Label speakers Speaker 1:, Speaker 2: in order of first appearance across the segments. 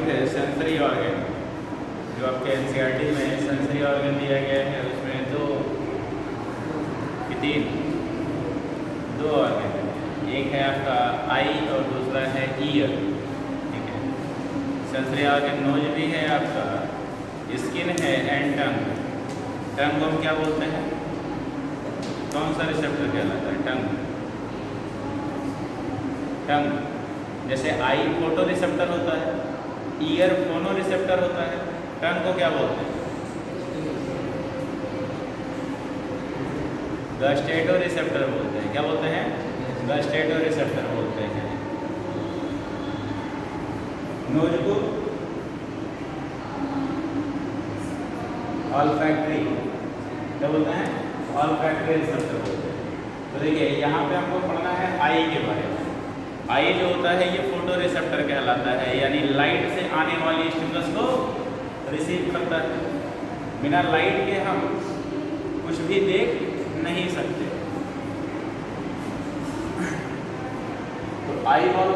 Speaker 1: है sensory organ. जो आपके एनसीईआरटी में सेंसरी ऑर्गन दिया गया है उसमें दो ऑर्गन है। एक है आपका आई और दूसरा है ईयर। ठीक है, सेंसरी ऑर्गन नोज भी है आपका, स्किन है एंड टंग। टंग को हम क्या बोलते हैं? कौन सा रिसेप्टर कहलाता है? टंग। जैसे आई फोटो रिसेप्टर होता है, ईयर फोनो रिसेप्टर होता है, टंग को क्या बोलते हैं? गस्टेटो रिसेप्टर बोलते हैं। क्या बोलते हैं? गस्टेटो रिसेप्टर बोलते हैं। नोज को ऑल्फैक्टरी क्या बोलते हैं? ऑल्फैक्टरी रिसेप्टर बोलते हैं। तो देखिए यहाँ पे हमको पढ़ना है आई के बारे में। आई जो होता है ये फोटो रिसेप्टर कहलाता है, यानी लाइट से आने वाली स्टिमुलस को रिसीव करता है। बिना लाइट के हम कुछ भी देख नहीं सकते। तो आई बॉल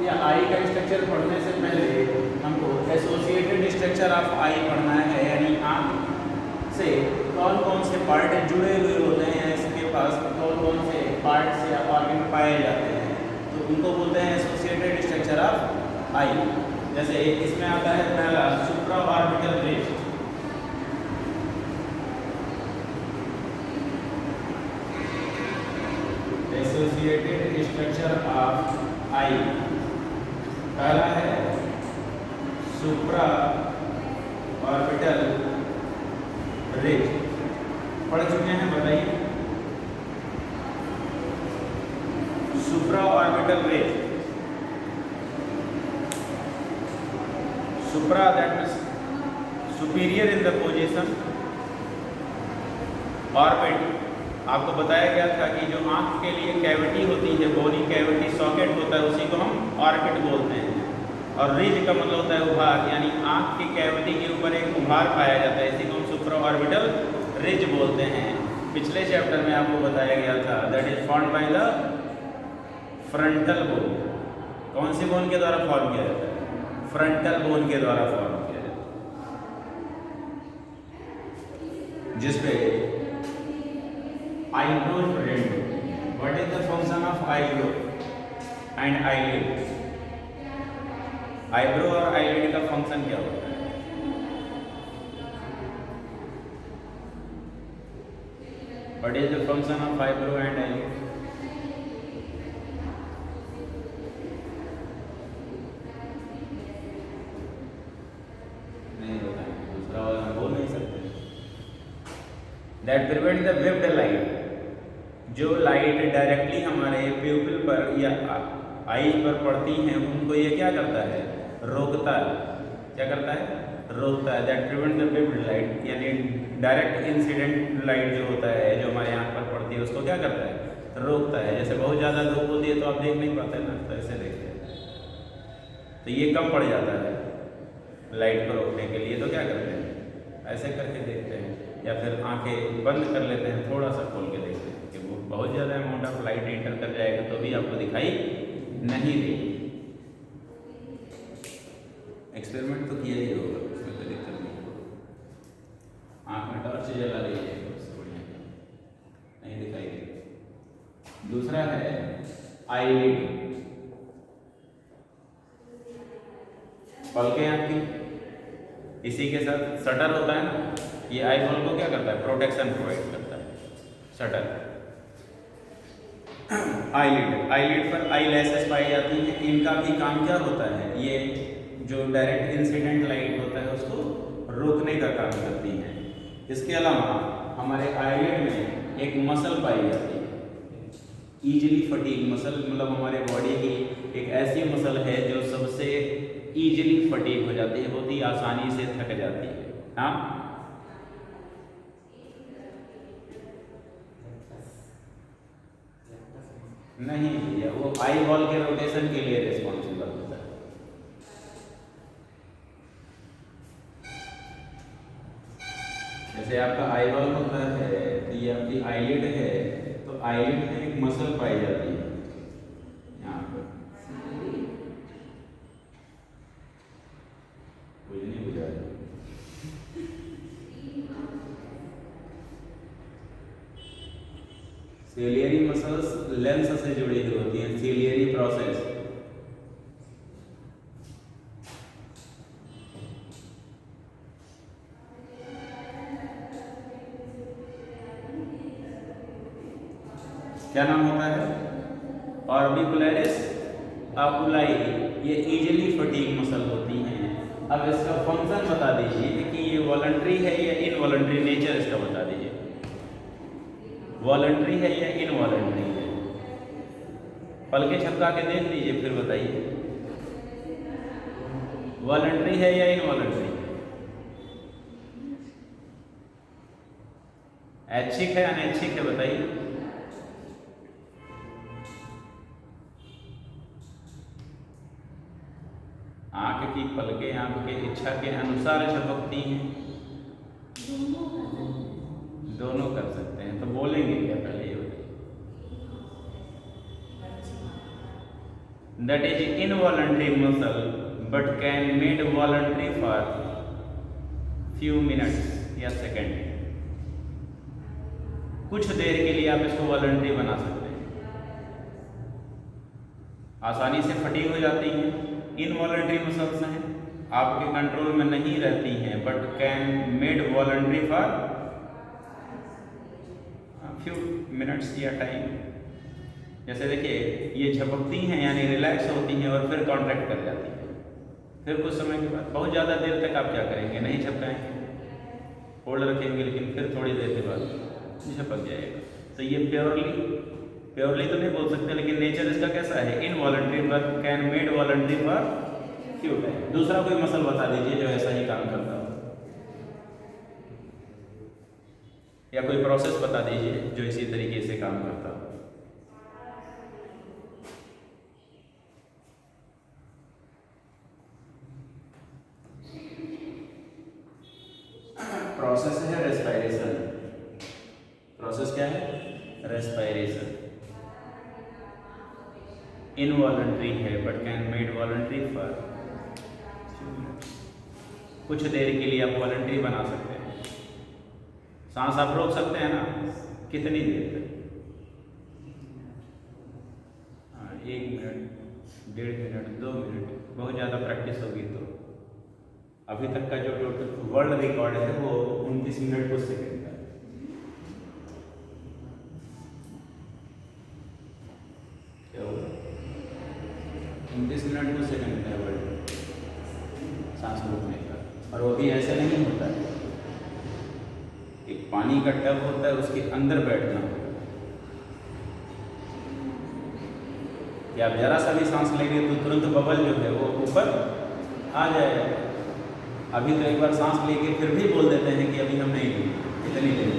Speaker 1: या आई का स्ट्रक्चर पढ़ने से पहले हमको एसोसिएटेड स्ट्रक्चर ऑफ आई पढ़ना है, यानी आँख से कौन कौन से पार्ट जुड़े हुए होते हैं, इसके पास कौन कौन से पार्ट्स या ऑर्गन पाए जाते हैं, तो उनको बोलते हैं एसोसिएटेड स्ट्रक्चर ऑफ आई। जैसे इसमें आता है पहला supra orbital ridge. Associated structure of eye पहला है सुप्रा ऑर्बिटल रिज। पढ़ चुके हैं, बताइए। Supra orbital ridge, supra that means superior in the position. Orbit आपको बताया गया था कि जो आंख के लिए कैविटी होती है, बोनी कैविटी सॉकेट होता है, उसी को हम ऑर्बिट बोलते हैं। और रिज का मतलब होता है उभार, यानी आंख की कैविटी के ऊपर एक उभार पाया जाता है, इसी को हम सुप्रा ऑर्बिटल रिज बोलते हैं। पिछले चैप्टर में आपको बताया गया था that is formed by the frontal bone. कौन सी बोन के द्वारा फॉर्म किया जाता है? फ्रंटल बोन के द्वारा फॉर्म किया जाता है, जिसपे आईब्रोज प्रेजेंट हो। What is the function of eyebrow and eyelid? Eyebrow और आईलिड का फंक्शन क्या होता है? What is the function of eyebrow and eyelid? नहीं बताएंगे, दूसरा वाला बोल नहीं सकते। That prevent the whipped light. जो लाइट डायरेक्टली हमारे प्यूपिल पर या आईज पर पड़ती हैं उनको ये क्या करता है? रोकता है। क्या करता है? रोकता है। That prevent the whipped light, यानी डायरेक्ट इंसिडेंट लाइट जो होता है, जो हमारे आँख पर पड़ती है, उसको क्या करता है? रोकता है। जैसे बहुत ज़्यादा धूप होती है तो आप देख नहीं पाते ना, तो ऐसे देखते हैं, तो ये कम पड़ जाता है लाइट को रोकने के लिए। तो क्या करते हैं? ऐसे करके देखते हैं, या फिर आंखें बंद कर लेते हैं, थोड़ा सा खोल के देखते हैं कि वो बहुत ज़्यादा अमाउंट ऑफ लाइट एंटर कर जाएगा तो भी आपको दिखाई नहीं देगी। एक्सपेरिमेंट तो किया ही होगा, उसमें कोई दिक्कत नहीं होगा। आँख में टॉर्च जला लीजिए, उससे बढ़िया नहीं दिखाई देगी। दूसरा है आईलिड। पलकें आपकी, इसी के साथ शटर होता है ना, ये आई बॉल को क्या करता है? प्रोटेक्शन प्रोवाइड करता है, शटर। आईलिड, आईलिड पर आई लैसेस पाई जाती हैं। इनका भी काम क्या होता है? ये जो डायरेक्ट इंसिडेंट लाइट होता है उसको रोकने का काम करती हैं। इसके अलावा हमारे आईलिड में एक मसल पाई जाती है, ईजिली फटीग मसल, मतलब हमारे बॉडी की एक ऐसी मसल है जो सबसे ईजिली फटीग हो जाती है, बहुत ही आसानी से थक जाती है। हाँ, नहीं भैया, वो आई बॉल के रोटेशन के लिए रिस्पॉन्सिबल होता है। जैसे आपका आई बॉल होता है तो ये आपकी आईलिड है, तो आईलिड में एक मसल पाई जाती है यहाँ पर, सिलियरी मसल्स लेंस से जुड़ी हुई होती हैं, सिलियरी प्रोसेस। क्या नाम होता है? ऑर्बिकुलरिस आकुलाई। ये इजिली फटीग मसल होती हैं। अब इसका फंक्शन बता दीजिए कि ये वॉलंटरी है या इनवॉलंटरी, नेचर इसका बता दीजिए। वॉलंटरी है या इनवॉलंटरी है? पलके झपका के देख लीजिए फिर बताइए, वॉलंटरी है या इनवॉलंटरी? ऐच्छिक है अनैच्छिक है बताइए। आंख की पलकें आंख के इच्छा के अनुसार झपकती हैं। दोनों कर सकते हैं, तो बोलेंगे क्या पहले ये बताइए। That is involuntary muscle but can made voluntary for few minutes या सेकेंड। कुछ देर के लिए आप इसको वॉलंटरी बना सकते हैं, आसानी से फटीग हो जाती हैं। इनवॉलंटरी मसल्स हैं, आपके कंट्रोल में नहीं रहती हैं, but can made voluntary for few minutes या टाइम। जैसे देखिए ये झपकती हैं यानी रिलैक्स होती हैं और फिर कॉन्ट्रैक्ट कर जाती हैं, फिर कुछ समय के बाद बहुत ज़्यादा देर तक आप क्या करेंगे, नहीं झपकाएंगे, होल्ड रखेंगे, लेकिन फिर थोड़ी देर के बाद झपक जाएगा। तो ये प्योरली तो नहीं बोल सकते, लेकिन नेचर इसका कैसा है, involuntary but can made voluntary for few time. दूसरा कोई मसल बता दीजिए जो ऐसा ही काम करता हो, या कोई प्रोसेस बता दीजिए जो इसी तरीके से काम करता हो। प्रोसेस है रेस्पिरेशन। प्रोसेस क्या है? रेस्पिरेशन। इनवॉलंटरी है but can made voluntary for कुछ देर के लिए आप वॉलंटरी बना सकते हैं। सांस आप रोक सकते हैं ना, कितनी देर तक? 1 मिनट, 1.5 मिनट, 2 मिनट, बहुत ज़्यादा प्रैक्टिस होगी तो। अभी तक का जो टोटल वर्ल्ड रिकॉर्ड है वो 29 मिनट कुछ सेकेंड का है। क्या होगा? 29 मिनट कुछ सेकेंड का है वर्ल्ड सांस रोकने का। और वो भी ऐसे नहीं होता है, एक पानी का टब होता है, उसके अंदर बैठना होता है कि आप जरा सा भी सांस लेंगे तो तुरंत बबल जो है वो ऊपर आ जाएगा। अभी तो एक बार सांस लेके फिर भी बोल देते हैं कि अभी हम नहीं ली, इतनी देर।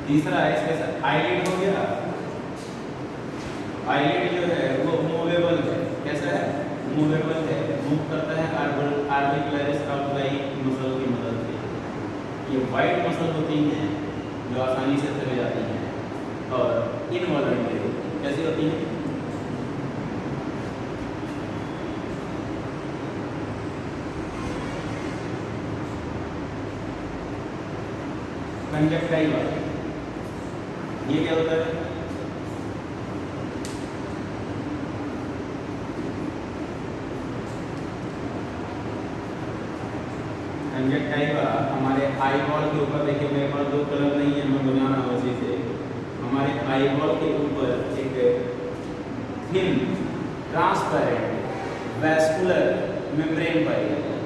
Speaker 1: तीसरा है इसके साथ आईलिड हो गया। आईलिड जो है वो मूवेबल है, कैसा है? मूवेबल है, मूव करता है ऑर्बिकुलरिस आकुलाई मसल की मदद से। ये वाइट मसल होती हैं जो आसानी से चले जाती हैं। और इनवॉलंटरी कैसी होती हैं? कंजक्टाइवा। ये क्या होता है? कंजक्टाइवा हमारे आई बॉल के ऊपर, देखिए मेरे पास 2 कलर नहीं है, मैं बना रहा हूँ उसी से। हमारे आई बॉल के ऊपर एक थिन ट्रांसपेरेंट वैस्कुलर मेम्ब्रेन पाई जाती है।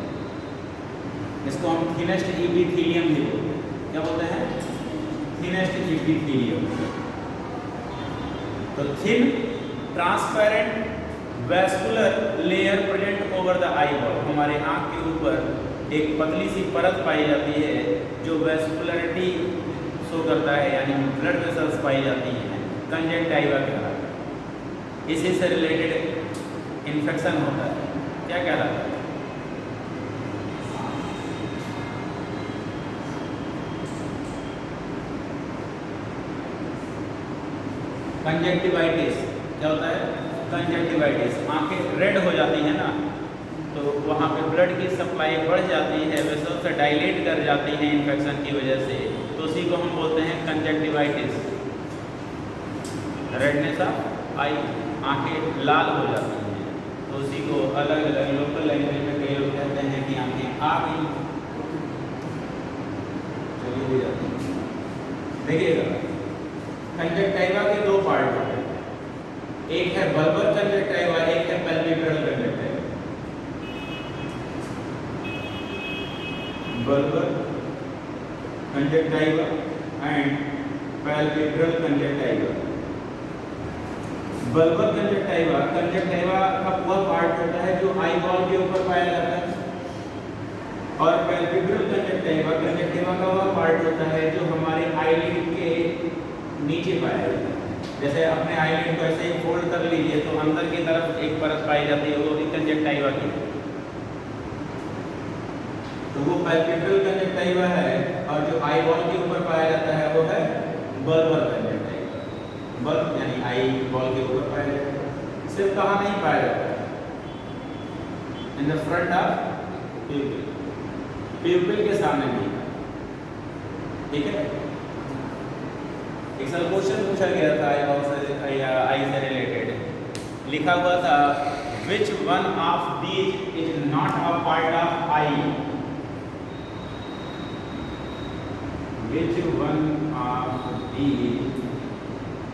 Speaker 1: इसको हम थिनेस्ट एपिथेलियम भी बोलते हैं। क्या बोलते हैं? Thinnest epithelium. तो thin transparent vascular layer present over the eyeball. हमारे आंख के ऊपर एक पतली सी परत पाई जाती है जो वैस्कुलरिटी शो करता है, यानी ब्लड वेसल्स पाई जाती हैं, कंजक्टाइवा कहलाता है। इसी से रिलेटेड इन्फेक्शन होता है, क्या कहलाता है? कंजक्टिवाइटिस। क्या होता है? कंजक्टिवाइटिस। आंखें रेड हो जाती हैं ना, तो वहाँ पे ब्लड की सप्लाई बढ़ जाती है, वेसल से डायलेट कर जाती है इन्फेक्शन की वजह से, तो उसी को हम बोलते हैं कंजक्टिवाइटिस, रेडनेस ऑफ आई, आंखें लाल हो जाती हैं। तो उसी को अलग अलग लोकल लैंग्वेज में कई लोग कहते हैं कि आंखें आ गई। चलिए हो जाती है। देखिएगा, कंजक्टिवा के दो पार्ट होते हैं, एक है बल्बर कंजक्टिवा, एक है palpebral conjunctiva. Bulbar conjunctiva and palpebral conjunctiva. Bulbar conjunctiva, conjunctiva का वह पार्ट होता है जो आई बॉल के ऊपर पाया जाता है, और पैल्पेब्रल कंजक्टिवा, कंजक्टिवा का वह पार्ट होता है जो हमारे आईलिड के नीचे पाया जाता है। जैसे अपने आईलिड को ऐसे फोल्ड कर लीजिए तो अंदर की तरफ एक परत पाई जाती है, वो भी कंजक्टिवा की। तो वो पैल्पेब्रल कंजक्टिवा है, और जो आई बॉल के ऊपर पाया जाता है वो है बल्बर कंजक्टिवा। बल्ब यानी आई बॉल के ऊपर पाया जाता है। सिर्फ कहाँ नहीं पाया जाता है? इन द फ्रंट ऑफ प्यूपिल, प्यूपिल के सामने नहीं। ठीक है, एक साल क्वेश्चन पूछा गया था आई से रिलेटेड, लिखा हुआ था which one of these is not a part of I, which one of these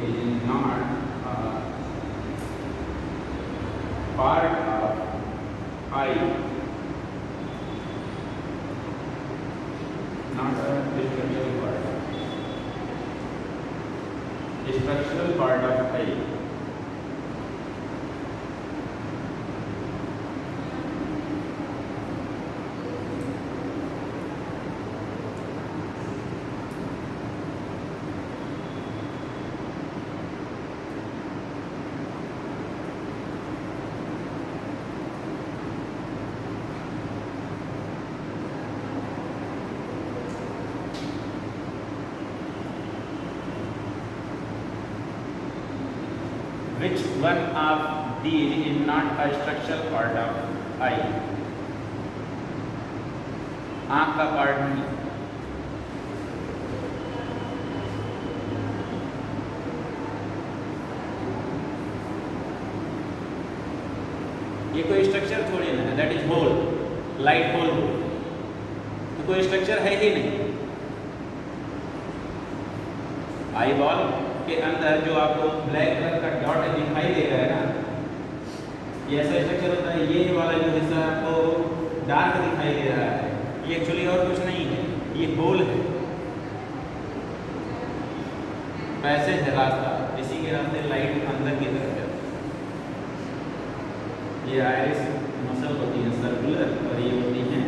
Speaker 1: is not a part of eye, not a structural part of eye. Which one of these is not a structural part of eye? आँख का part नहीं। ये कोई structure थोड़ी ना है, that is hole, light hole, तो कोई स्ट्रक्चर है ही नहीं। आई बॉल के अंदर जो आपको ब्लैक कलर का डॉट दिखाई दे रहा है ना, ये ऐसा स्ट्रक्चर होता है। ये वाला जो हिस्सा आपको डार्क दिखाई दे रहा है, ये एक्चुअली और कुछ नहीं है, ये होल है, पैसेज है, रास्ता, इसी के रास्ते लाइट अंदर की तरफ जाती है। ये आयरिस मसल होती है सर्कुलर, और ये होती है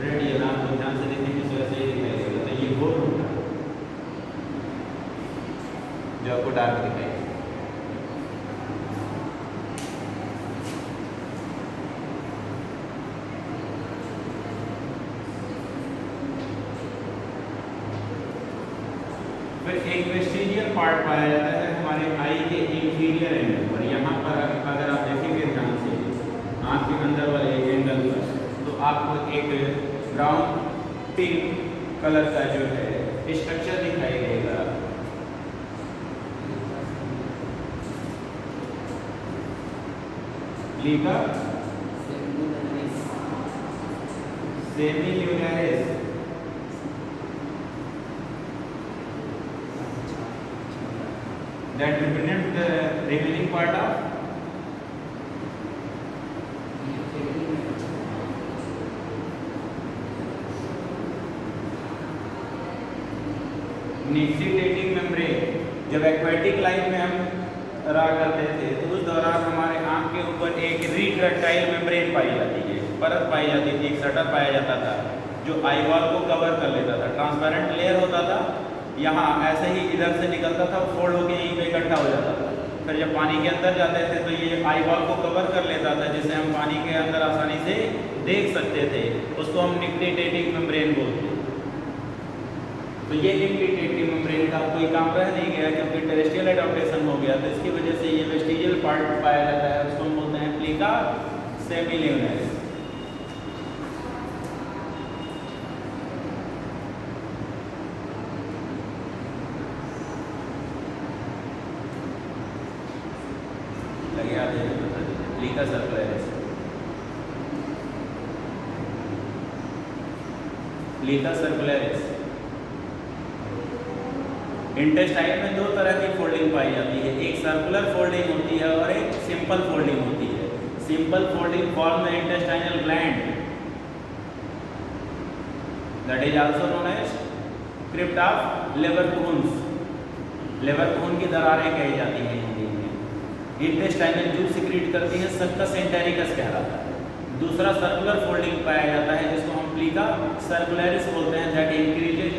Speaker 1: रेडियल। आप लोग ध्यान से देखेंगे तो ऐसे ही दिखाई देगा। तो ये होल होता है जो आपको डार्क दिखाई। फिर एक वेस्टिजियल पार्ट पाया जाता है हमारे आई के इंफीरियर एंगल पर। यहाँ पर अगर आप देखेंगे ध्यान से आँख के अंदर वाले एंगल पर, तो आपको एक ब्राउन पिंक कलर का जो है स्ट्रक्चर दिखाई देगा। Plica semilunaris, that represent the remaining part of nictitating membrane. जब एक्वेटिक लाइफ में हम रहा करते थे तो उस दौरान हमारे आँख के ऊपर एक रिट्रैक्टाइल मेम्ब्रेन पाई जाती है, परत पाई जाती थी, एक शटर पाया जाता था जो आई बॉल को कवर कर लेता था। ट्रांसपेरेंट लेयर होता था, यहाँ ऐसे ही इधर से निकलता था, फोल्ड होकर यहीं पे इकट्ठा हो जाता था। फिर जब पानी के अंदर जाते थे तो ये आई बॉल को कवर कर लेता था, जिससे हम पानी के अंदर आसानी से देख सकते थे। उसको हम निक्सिटेटिंग मेम्ब्रेन बोलते हैं। तो ये निक्सिटेटिंग मेम्ब्रेन का कोई काम रह नहीं गया क्योंकि टेरेस्ट्रियल एडॉप्टेशन हो गया, तो इसकी वजह से ये वेस्टिजियल पार्ट पाया जाता है, उसको हम बोलते हैं प्लीका सेमील्यूनरिस। याद है बता दीजिए। Plica सर्कुलरिस, plica सर्कुलरिस। इंटेस्टाइन में दो तरह की फोल्डिंग पाई जाती है, एक सर्कुलर फोल्डिंग होती है और एक सिंपल फोल्डिंग होती है। Simple folding form the intestinal gland, that is also known as crypt of Lieberkuhn's. Lieberkuhn की दरारें कही जाती हैं हिंदी में। इंटेस्टाइनल जूस सिक्रीट करती है, सक्कस एंटेरिकस कहलाता है। दूसरा सर्कुलर फोल्डिंग पाया जाता है जिसको हम प्लीका सर्कुलरिस बोलते हैं, that increases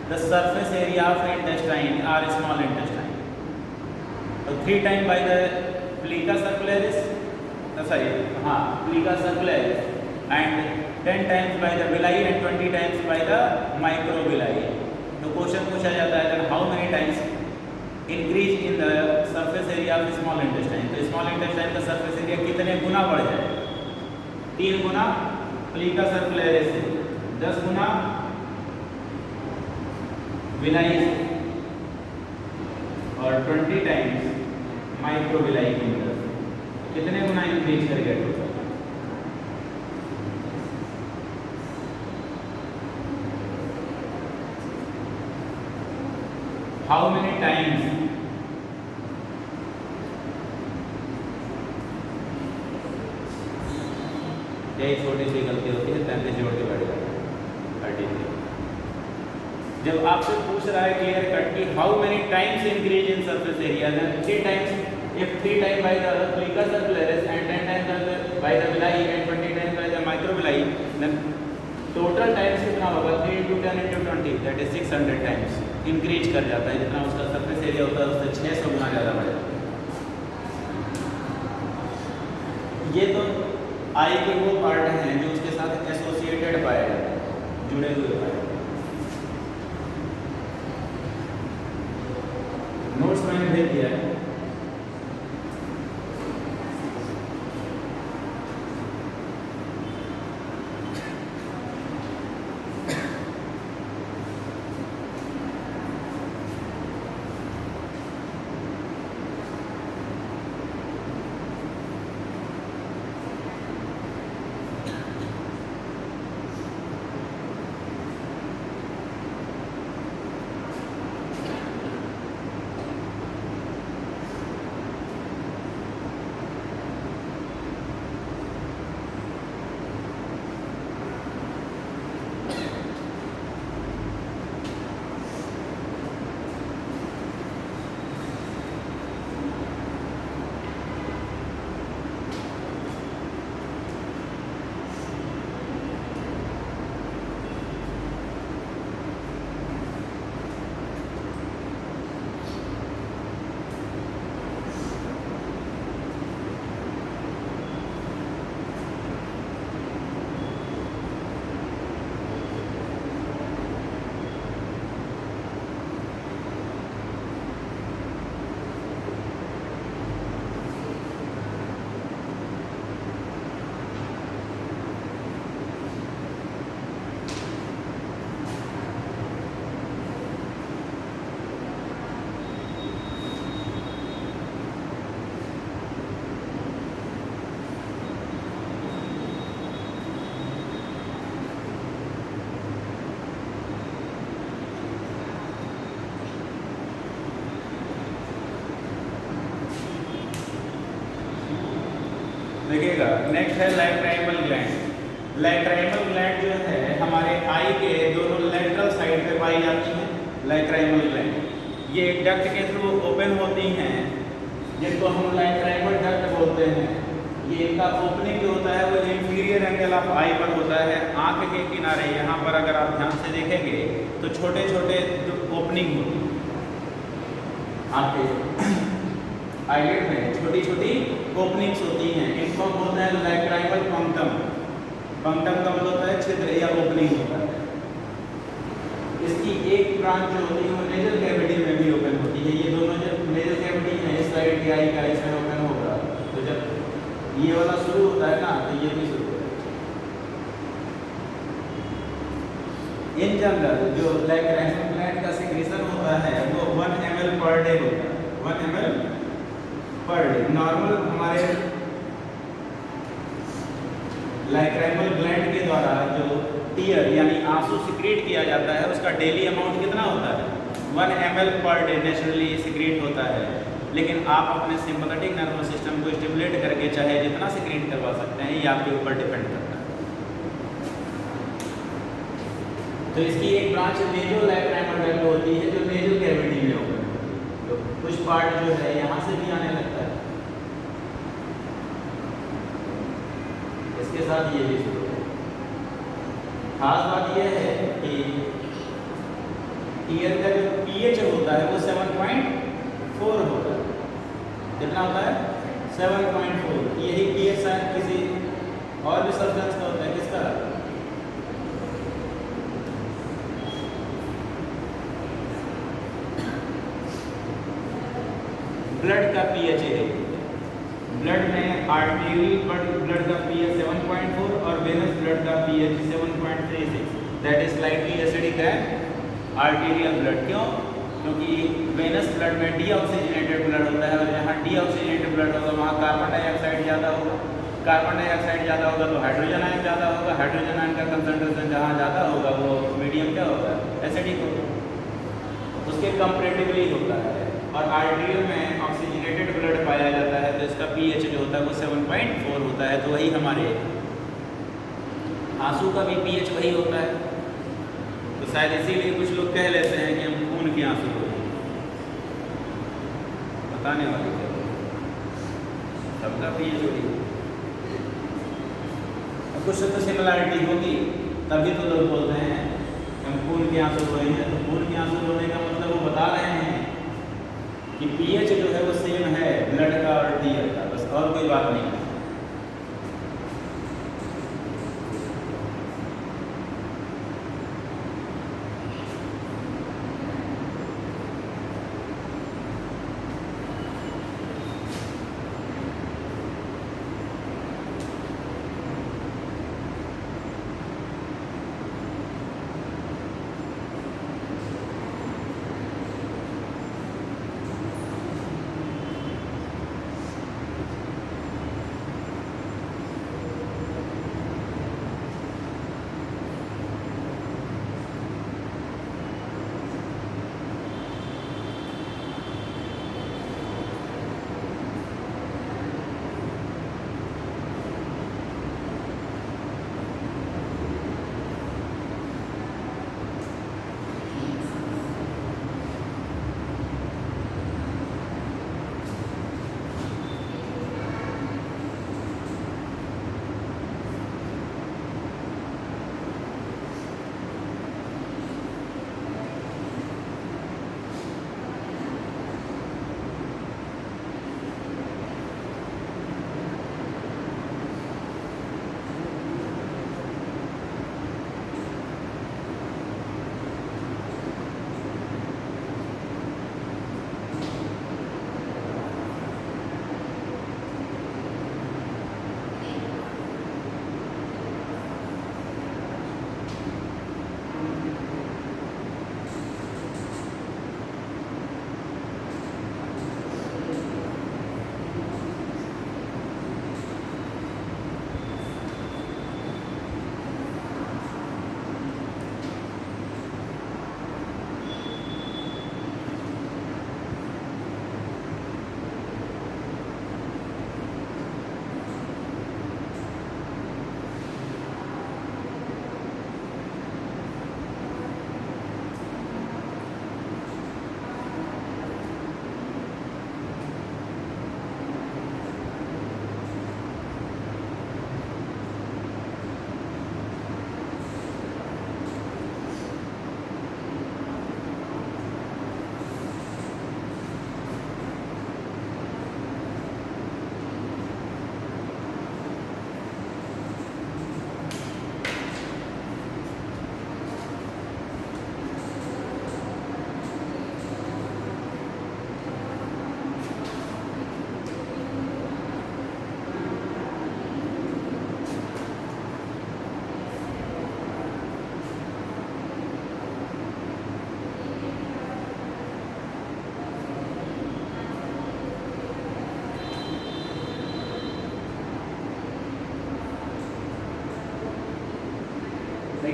Speaker 1: the surface area of intestine और स्मॉल इंटेस्टाइन। तो 3 time by the plica circularis, sorry हाँ plica circularis and 10 times by the villi and 20 times by the microvilli. तो क्वेश्चन पूछा जाता है that how many times increase in the surface area of small intestine. तो small intestine का surface area कितने गुना बढ़ जाए? 3 गुना प्लीका सर्कुलरिस से, 10 गुना विलाई से और 20 टाइम्स माइक्रोविलाई के अंदर कितने गुना इंक्रीज करेगा टोटल? हाउ मेनी टाइम्स यही छोटी सी गलती होती है, 33 जोड़ के बैठ जाता है 33। जब आपसे पूछ रहा है क्लियर कट कि how many times increase in surface area, then 3 times, if 3 time by the plica circularis and 10 times by the villi and 20 times by the microvilli, then total times कितना होगा? 3 × 10 × 20 दैट इज 600 टाइम्स इंक्रीज कर जाता है। जितना उसका surface area होता है उससे 600 गुना ज़्यादा बढ़ जाता है। ये तो आई के वो पार्ट हैं जो उसके साथ एसोसिएटेड पाए जाते हैं, जुड़े हुए पाए जाते हैं। नोट्स मैंने भेज दिया है। देखिएगा नेक्स्ट है लैक्राइमल ग्लैंड। लैक्राइमल ग्लैंड जो है हमारे आई के दोनों लेटरल साइड पे पाई जाती है। लैक्राइमल ग्लैंड ये डक्ट के थ्रू ओपन होती हैं, जिनको हम लैक्राइमल डक्ट बोलते हैं। ये इनका ओपनिंग जो होता है वो इंफीरियर एंगल ऑफ आई पर होता है। आंख के किनारे यहाँ पर अगर आप ध्यान से देखेंगे तो छोटे छोटे ओपनिंग होती है। आंख के आईलिड में छोटी छोटी ओपनिंग्स होती हैं, इनको हम बोलते हैं लैक्राइमल पंक्टम। पंक्टम का मतलब होता है छिद्र या ओपनिंग होता है। इसकी एक ब्रांच जो होती है वो नेजल कैविटी में भी ओपन होती है। ये दोनों जब नेजल कैविटी में इस साइड की आई का इसमें ओपन होगा तो जब ये वाला शुरू होता है ना तो ये भी शुरू होता है। इन जनरल जो लैक्राइमल ग्लैंड का सिक्रीशन होता है वो 1 ml पर डे होता है। 1 ml पर डे। नॉर्मल हमारे लाइक्राइमल ग्लैंड के द्वारा जो टीयर यानी आंसू सिक्रीट किया जाता है उसका डेली अमाउंट कितना होता है? 1 ml per day naturally secrete होता है। लेकिन आप अपने सिंपैथेटिक नर्वस सिस्टम को स्टिमुलेट करके चाहे जितना सिक्रीट करवा सकते हैं, ये आपके ऊपर डिपेंड करता है। तो इसकी एक ब्रांच नेज़ोलाइक्राइमल डक्ट होती है जो नेज़ल कैविटी में होता है। तो कुछ पार्ट जो है यहाँ से भी आने लगता है, इसके साथ ये भी शुरू है। खास बात यह है कि ईयर का जो पीएच होता है वो 7.4 होता है। कितना होता है? 7.4। यही पीएच शायद किसी और भी सब्सटेंस का होता है। किसका? ब्लड का पीएच है। ब्लड में आर्टेरियल ब्लड का पीएच 7.4 और वेनस ब्लड का pH 7.36। That is slightly acidic है आर्टेरियल ब्लड। क्यों? क्योंकि वेनस ब्लड में डीऑक्सीजनेटेड ब्लड होता है और जहाँ डीऑक्सीजनेटेड ब्लड होगा वहाँ कार्बन डाइऑक्साइड ज़्यादा होगा। कार्बन डाइऑक्साइड ज़्यादा होगा तो हाइड्रोजन आयन ज़्यादा होगा। हाइड्रोजन आयन का कंसंट्रेशन जहाँ ज़्यादा होगा वो मीडियम क्या होगा? एसिडिक होगा। उसके कंपैरेटिवली होता है। और आर्टेरियल में ऑक्सीजनेटेड ब्लड पाया जाता है तो इसका पीएच जो होता है वो 7.4 होता है। तो वही हमारे आंसू का भी पीएच वही होता है। तो शायद इसीलिए कुछ लोग कह लेते हैं कि हम खून के आंसू को बताने वाले थे, सबका पीएच वही। कुछ तो सिमिलरिटी होगी तभी तो लोग बोलते हैं हम खून के आंसू रोए हैं। तो खून के आंसू रोने का मतलब वो बता रहे हैं कि पीएच जो है वो सेम है ब्लड का और टीयर का, बस और कोई बात नहीं है।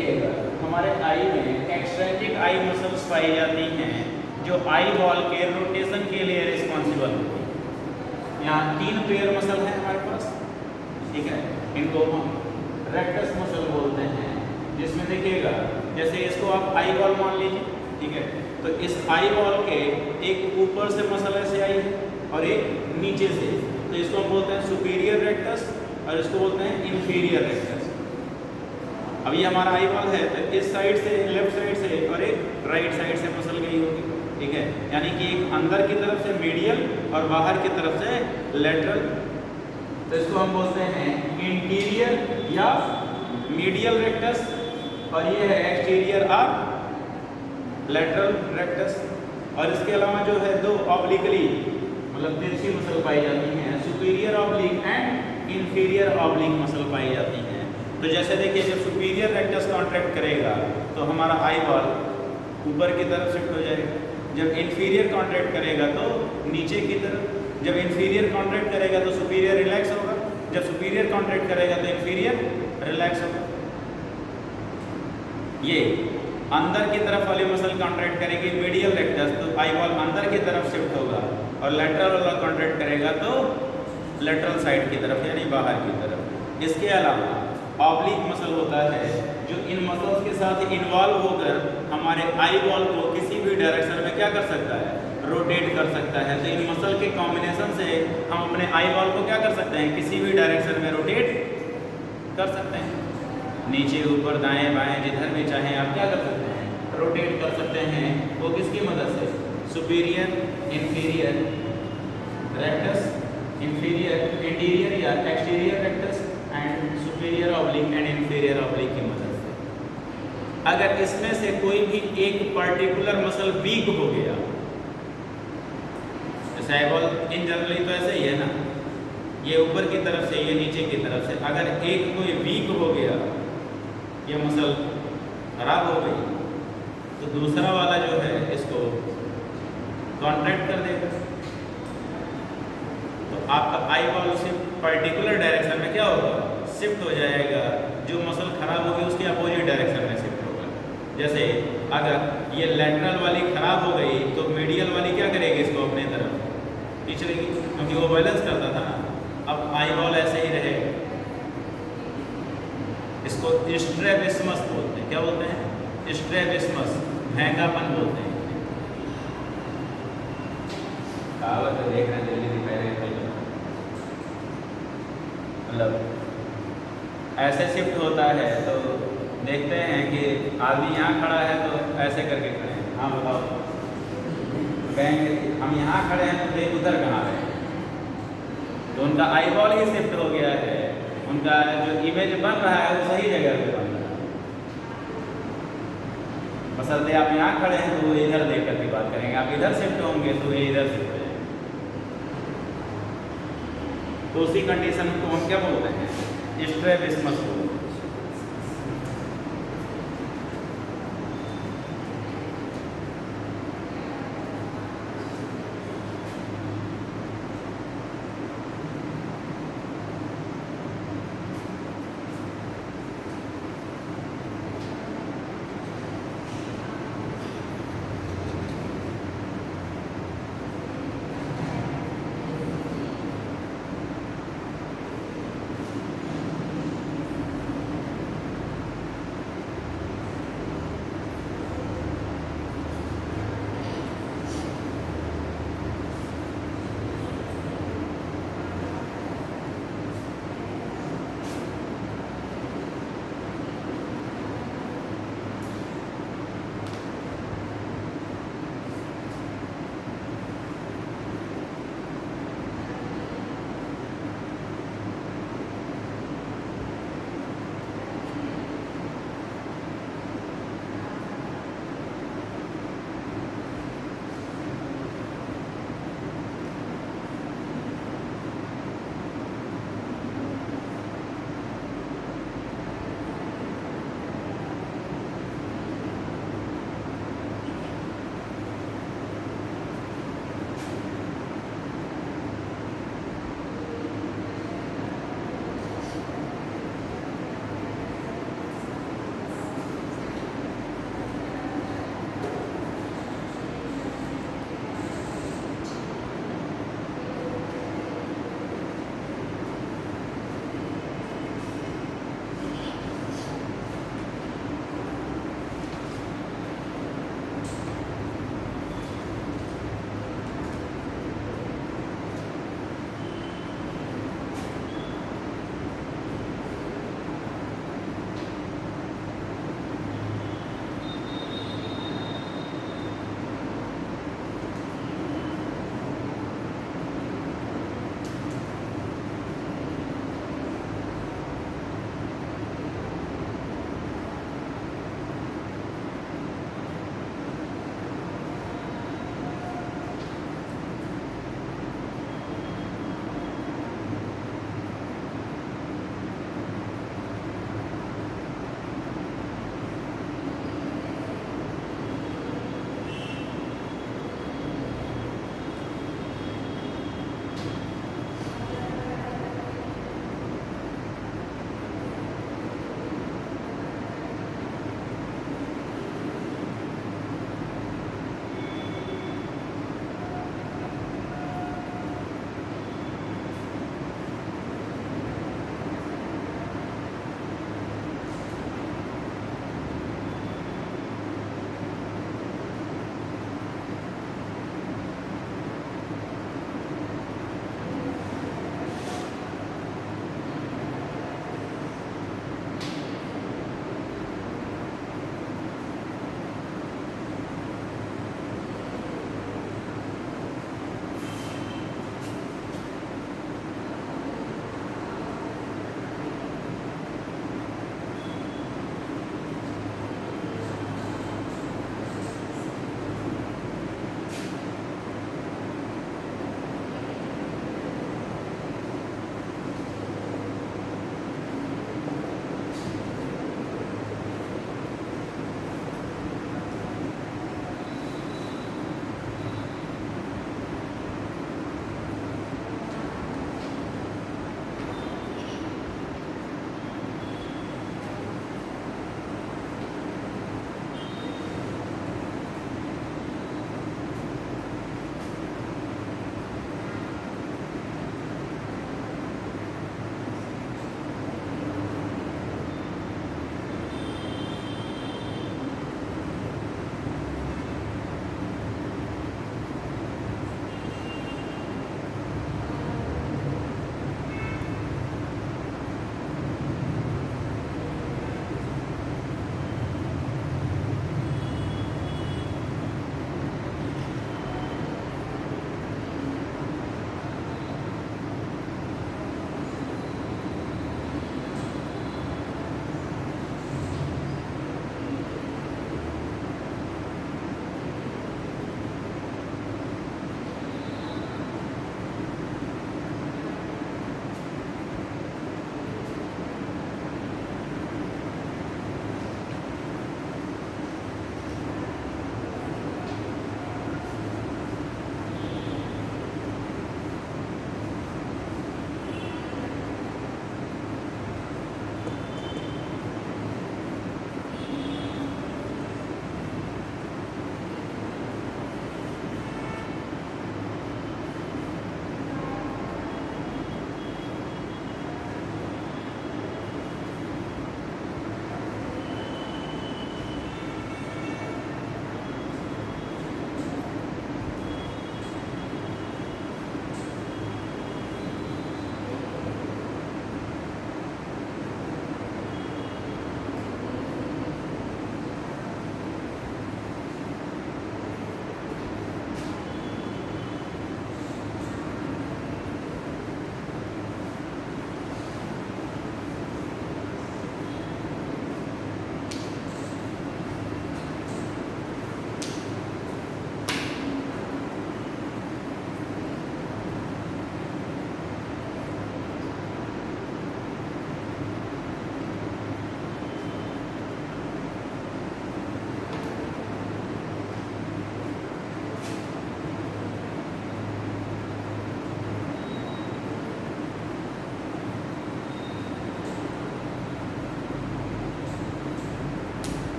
Speaker 1: देखिएगा हमारे आई में एक्सट्रिंसिक आई मसल्स पाई जाती हैं जो आई बॉल के रोटेशन के लिए रिस्पॉन्सिबल होती है। यहाँ 3 पेयर मसल है हमारे पास, ठीक है, इनको हम रेक्टस मसल बोलते हैं, जिसमें देखिएगा जैसे इसको आप आई बॉल मान लीजिए, ठीक है, तो इस आई बॉल के एक ऊपर से मसल ऐसे आई है और एक नीचे से, तो इसको हम बोलते हैं सुपीरियर रेक्टस और इसको बोलते हैं इंफीरियर रेक्टस। अब ये हमारा आई बॉल है तो इस साइड से, लेफ्ट साइड से और एक राइट साइड से मसल गई होगी, ठीक है, यानी कि एक अंदर की तरफ से मीडियल और बाहर की तरफ से लेटरल, तो इसको हम बोलते हैं इंटीरियर या मीडियल रेक्टस और ये है एक्सटीरियर और लेटरल रेक्टस। और इसके अलावा जो है 2 ऑब्लिकली मतलब तिरछी मसल पाई जाती हैं, superior oblique and inferior oblique muscle पाई जाती हैं। तो जैसे देखिए जब सुपीरियर रेक्टस कॉन्ट्रैक्ट करेगा तो हमारा आई बॉल ऊपर की तरफ शिफ्ट हो जाएगा, जब इंफीरियर कॉन्ट्रैक्ट करेगा तो नीचे की तरफ, जब इंफीरियर कॉन्ट्रैक्ट करेगा तो सुपीरियर रिलैक्स होगा, जब सुपीरियर कॉन्ट्रैक्ट करेगा तो इंफीरियर रिलैक्स होगा। ये अंदर की तरफ वाली मसल कॉन्ट्रैक्ट करेगी मीडियल रेक्टस, तो आई बॉल अंदर की तरफ शिफ्ट होगा, और लेटरल वाला कॉन्ट्रैक्ट करेगा तो लेटरल साइड की तरफ यानी बाहर की तरफ। इसके अलावा ऑब्लिक मसल होता है जो इन मसल्स के साथ इन्वॉल्व होकर हमारे आई बॉल को किसी भी डायरेक्शन में क्या कर सकता है, रोटेट कर सकता है। तो इन मसल के कॉम्बिनेशन से हम अपने आई बॉल को क्या कर सकते हैं, किसी भी डायरेक्शन में रोटेट कर सकते हैं, नीचे ऊपर दाएं बाएं जिधर भी चाहें आप क्या कर सकते हैं, रोटेट कर सकते हैं। वो किसकी मदद से, superior inferior rectus, inferior interior या exterior rectus and superior oblique and inferior oblique की मदद से। अगर इसमें से कोई भी एक पर्टिकुलर मसल वीक हो गया, जैसे आई बॉल इन जनरली तो ऐसे ही है ना, ये ऊपर की तरफ से ये नीचे की तरफ से, अगर एक कोई वीक हो गया, ये मसल खराब हो गई, तो दूसरा वाला जो है इसको कॉन्ट्रैक्ट कर देगा, तो आपका आई बॉल उसी पर्टिकुलर डायरेक्शन में क्या होगा, शिफ्ट हो जाएगा, जो मसल खराब होगी उसके अपोजिट डायरेक्शन में शिफ्ट होगा। जैसे अगर ये लेटरल वाली खराब हो गई तो मीडियल वाली क्या करेगी, इसको अपने तरफ खींचेगी, क्योंकि वो बैलेंस करता था ना। अब आई बॉल ऐसे ही रहेगा, इसको स्ट्रैबिस्मस बोलते हैं। क्या बोलते हैं, स्ट्रैबिस्मस, महंगापन बोलते हैं। कहावत देख रहे हैं, जल्दी दिखाई रहे मतलब ऐसे शिफ्ट होता है। तो देखते हैं कि आदमी यहाँ खड़ा है तो ऐसे करके खड़े हैं, हाँ बताओ, कहेंगे हम यहाँ खड़े हैं तो देख उधर कहाँ रहे, तो उनका आई बॉल ही शिफ्ट हो गया है, उनका जो इमेज बन रहा है वो सही जगह पे बन रहा है। बशर्ते आप यहाँ खड़े हैं तो वो इधर देख करके बात करेंगे, आप इधर शिफ्ट होंगे तो ये इधर शिफ्ट हो जाएंगे। तो उसी कंडीशन को हम क्या बोलते हैं, स्ट्रैबिस्मस बोलते हैं।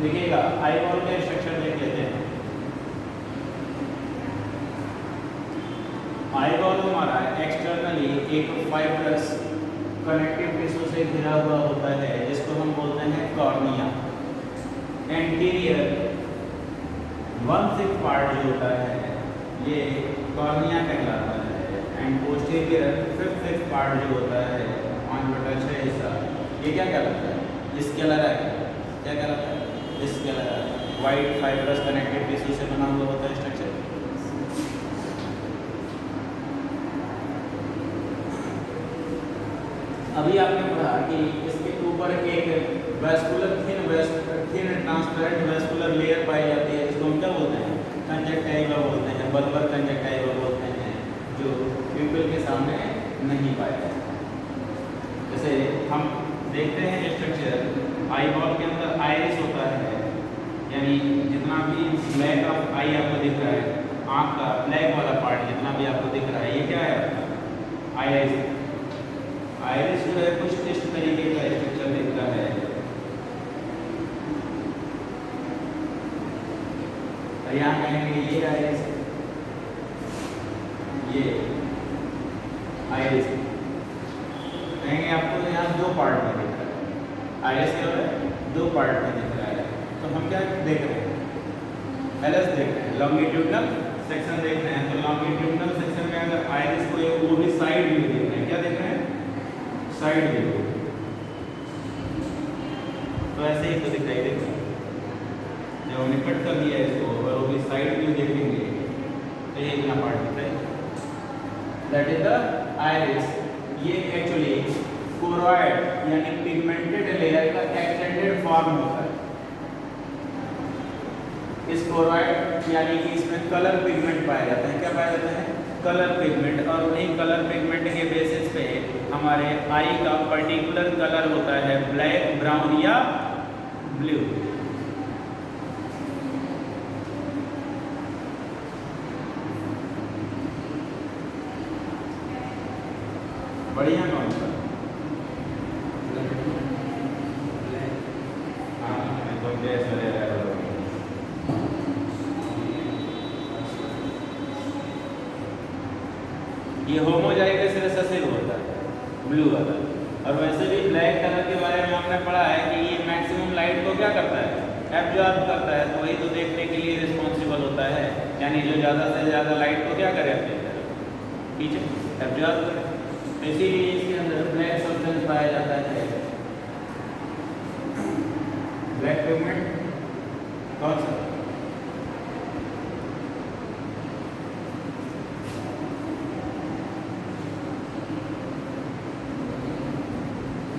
Speaker 1: देखिएगा आई बॉल का स्ट्रक्चर देख लेते हैं। आई बॉल हमारा एक्सटर्नली एक फाइब्रस कनेक्टिव टिश्यू से घिरा हुआ होता है जिसको हम बोलते हैं कॉर्निया। एंटीरियर 1/6 पार्ट जो होता है ये कॉर्निया कहलाता है एंड पोस्टीरियर 5/6 पार्ट जो होता है 5/6 हिस्सा ये क्या कहलाता है? स्केलरा है। क्या कहलाता है? Sclera. White fibrous connective tissue से बना हुआ होता है स्ट्रक्चर। अभी आपने पढ़ा कि इसके ऊपर एक vascular thin transparent vascular layer पाई जाती है जिसको हम क्या बोलते हैं? कंजक्टाइवा बोलते हैं, बल्बर कंजक्टाइवा बोलते हैं, जो प्यूपिल के सामने नहीं पाया जाता। जैसे हम देखते हैं स्ट्रक्चर आई बॉल के अंदर आइरिस होता है, यानी जितना भी ब्लैक ऑफ आई आपको दिख रहा है, आँख का ब्लैक वाला पार्ट जितना भी आपको दिख रहा है ये क्या है? आइरिस। आइरिस जो है कुछ इस तरीके का स्ट्रक्चर दिखता है। यहाँ कहेंगे ये आइरिस, ये आइरिस कहेंगे आपको यहाँ 2 पार्ट में दिख रहा है। आइरिस क्या है? 2 पार्ट में दिख रहा है। तो हम क्या देख रहे हैं? एलएस देख रहे हैं, लॉन्गिट्यूडनल सेक्शन देख रहे हैं। तो लॉन्गिट्यूडनल सेक्शन में अगर आइरिस को वो भी साइड व्यू देख रहे हैं। क्या देख रहे हैं? Side view. तो ऐसे ही तो दिखाई देगा जब हमने कट कर दिया इसको और वो भी साइड व्यू देखेंगे तो ये इतना पार्ट दिख रहा है, दैट इज द आइरिस। ये एक्चुअली कोरॉइड यानी पिगमेंटेड लेयर का एक्सटेंडेड फॉर्म होता है। इस कोरॉइड यानी कि इसमें कलर पिगमेंट पाया जाता है। क्या पाया जाता है? Colour pigment. और उन्हीं कलर पिगमेंट के बेसिस पे हमारे आई का पर्टिकुलर कलर होता है ब्लैक, ब्राउन या ब्लू। बढ़िया कौन सा? हाँ तो गैस वगैरह ये होमोजाइगस रिसेसिव होता है ब्लू वाला। और वैसे भी ब्लैक कलर के बारे में हमने पढ़ा है कि ये मैक्सिमम लाइट को क्या करता है? एब्जॉर्ब करता है। तो वही तो देखने के लिए रिस्पॉन्सिबल होता है, यानी जो ज़्यादा से ज़्यादा लाइट को क्या करे अपने तरफ खींचे, एब्जॉर्ब करे। इसीलिए इसके अंदर ब्लैक सब्सटेंस पाया जाता है। ब्लैक पिगमेंट कौन सा?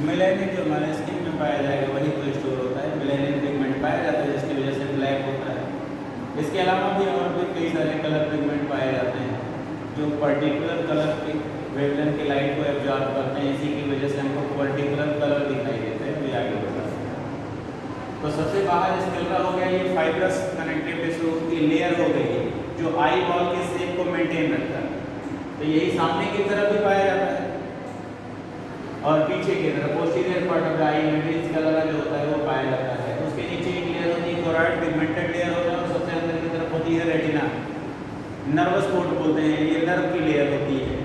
Speaker 1: मेलानिन जो हमारे स्किन में पाया जाएगा वही तो स्टोर होता है। मेलानिन पिगमेंट पाया जाता है जिसकी वजह से ब्लैक होता है। इसके अलावा भी और भी कई सारे कलर पिगमेंट पाए जाते हैं जो पर्टिकुलर कलर की वेवलेंथ की लाइट को एब्जॉर्ब करते हैं। इसी की वजह से हमको पर्टिकुलर कलर दिखाई देते हैं। तो आगे बढ़ा तो सबसे बाहर स्केलरा हो गया, ये फाइब्रस कनेक्टिव टिश्यू की लेयर हो गई जो आई बॉल के शेप को मेंटेन रखता है। तो यही सामने की तरफ भी पाया जाता है और पीछे की तरफ पोस्टीरियर पार्ट ऑफ द आई में भी स्केलरा जो होता है वो पाया जाता है। उसके नीचे एक लेयर होती है कोरॉइड पिगमेंटेड लेयर होता है और सबसे अंदर की तरफ होती है रेटिना, नर्वस कोट बोलते हैं। ये नर्व की लेयर होती है,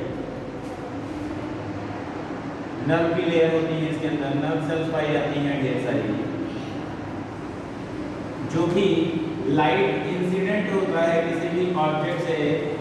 Speaker 1: नर्व की लेयर होती है। इसके अंदर नर्व सेल्स पाई जाती हैं ढेर सारी। जो भी लाइट इंसिडेंट होता है किसी भी ऑब्जेक्ट से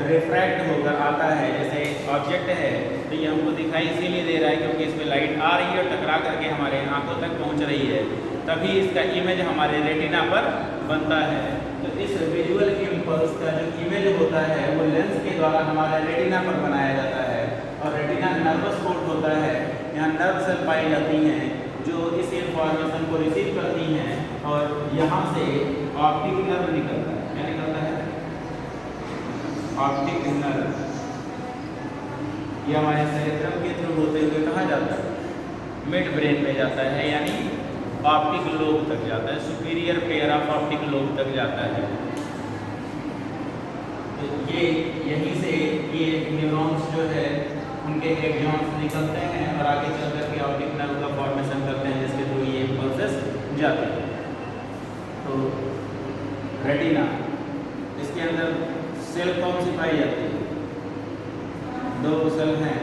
Speaker 1: रिफ्रैक्ट होकर आता है, जैसे ऑब्जेक्ट है तो ये हमको दिखाई इसीलिए दे रहा है क्योंकि इसमें लाइट आ रही है और टकरा करके हमारे आंखों तक पहुंच रही है, तभी इसका इमेज हमारे रेटिना पर बनता है। तो इस विजुअल इम्पल्स का जो इमेज होता है वो लेंस के द्वारा हमारे रेटिना पर बनाया जाता है। और रेटिना नर्वस कोट होता है, यहाँ नर्व सेल पाई जाती हैं जो इस इंफॉर्मेशन को रिसीव करती हैं और यहाँ से ऑप्टिक नर्व निकलता है। क्या निकलता है? Optic nerve. ये हमारे सेरेब्रम के थ्रू होते हुए कहाँ जाता है? मिड ब्रेन में जाता है, यानी ऑप्टिक लोब तक जाता है, superior pair of optic lobe तक जाता है। तो ये यहीं से ये न्यूरॉन्स जो है उनके एक्सॉन्स निकलते हैं और आगे चल करके ऑप्टिक नर्व का फॉर्मेशन करते हैं जिसके थ्रू ये इम्पल्सेस जाते हैं। तो रेटिना, इसके अंदर सेल कौन सी पाई जाती है? 2 सेल हैं,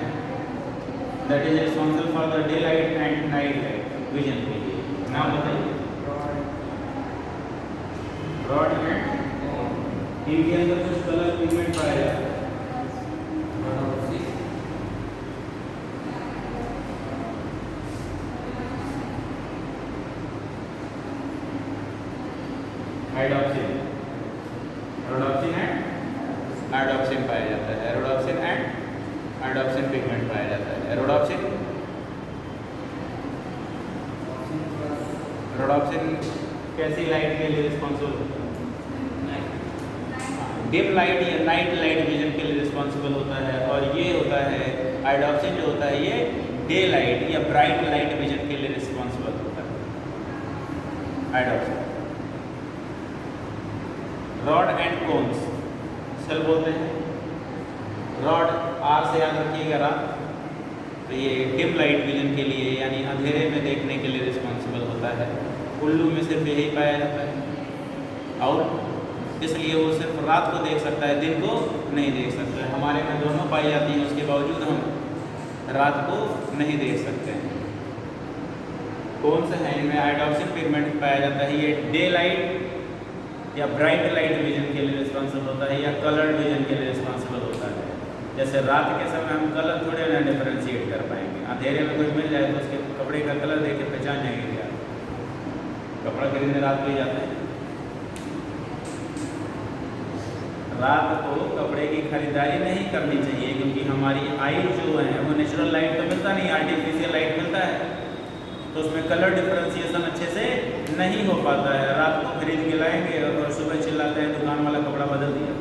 Speaker 1: that is responsible for the day light and night light vision के लिए। नाम बताइए। रॉड एंड इनके अंदर कुछ कलर पिगमेंट पाया जाता है। हाइड्रोक्सिन, रोडोप्सिन एंड हाइड्रोक्सिन पाया जाता है। रोडोप्सिन एंड हाइड्रोक्सिन पिगमेंट पाया जाता है। रोडोप्सिन कैसी लाइट के लिए रिस्पॉन्सिबल होता है? डिम लाइट या नाइट लाइट विजन के लिए रिस्पॉन्सिबल होता है। और ये होता है हाइड्रोक्सिन जो होता है ये डे लाइट या ब्राइट लाइट विजन के लिए रिस्पॉन्सिबल होता है हाइड्रोक्सिन। रॉड एंड कोन्स सेल बोलते हैं। रॉड आर से याद रखिएगा रात, तो ये डिम लाइट विजन के लिए यानी अंधेरे में देखने के लिए रिस्पॉन्सिबल होता है। उल्लू में सिर्फ यही पाया जाता है और इसलिए वो सिर्फ रात को देख सकता है, दिन को नहीं देख सकता है। हमारे में दोनों पाई जाती हैं, उसके बावजूद हम रात को नहीं देख सकते हैं। कौन से हैं इनमें हाइड्रोक्सिन पिगमेंट पाया जाता है। ये डे लाइट या ब्राइट लाइट विजन के लिए रिस्पॉन्सिबल होता है या कलर्ड विजन के लिए रिस्पॉन्सिबल होता है। जैसे रात के समय हम कलर थोड़े ना डिफरेंशिएट कर पाएंगे, अंधेरे में कोई मिल जाए तो उसके कपड़े का कलर देख के पहचान जाएंगे क्या? कपड़ा खरीदने रात को ही जाते हैं। रात को कपड़े की खरीदारी नहीं करनी चाहिए क्योंकि हमारी आई जो है वो नेचुरल लाइट तो मिलता नहीं, आर्टिफिशियल लाइट मिलता है, तो उसमें कलर डिफरेंशिएशन अच्छे से नहीं हो पाता है। रात को खरीद के लाएंगे और सुबह चिल्लाते हैं दुकान वाला कपड़ा बदल दिया।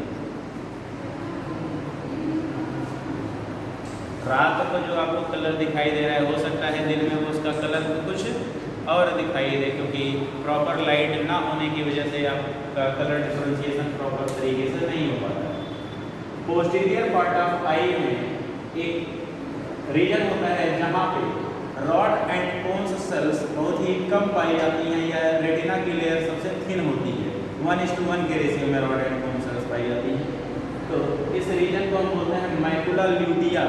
Speaker 1: रात को जो आपको कलर दिखाई दे रहा है हो सकता है दिन में उसका कलर कुछ और दिखाई दे, क्योंकि प्रॉपर लाइट ना होने की वजह से आपका कलर डिफरेंशिएशन प्रॉपर तरीके से नहीं हो पाता। पोस्टीरियर पार्ट ऑफ आई में एक रीजन होता है जहाँ पे रॉड एंड कोन्स सेल्स बहुत ही कम पाई जाती हैं या रेटिना की लेयर सबसे थिन होती है। 1:1 के रेशियो में रॉड एंड कोन्स सेल्स पाई जाती हैं। तो इस रीजन को हम बोलते हैं मैकुला ल्यूटिया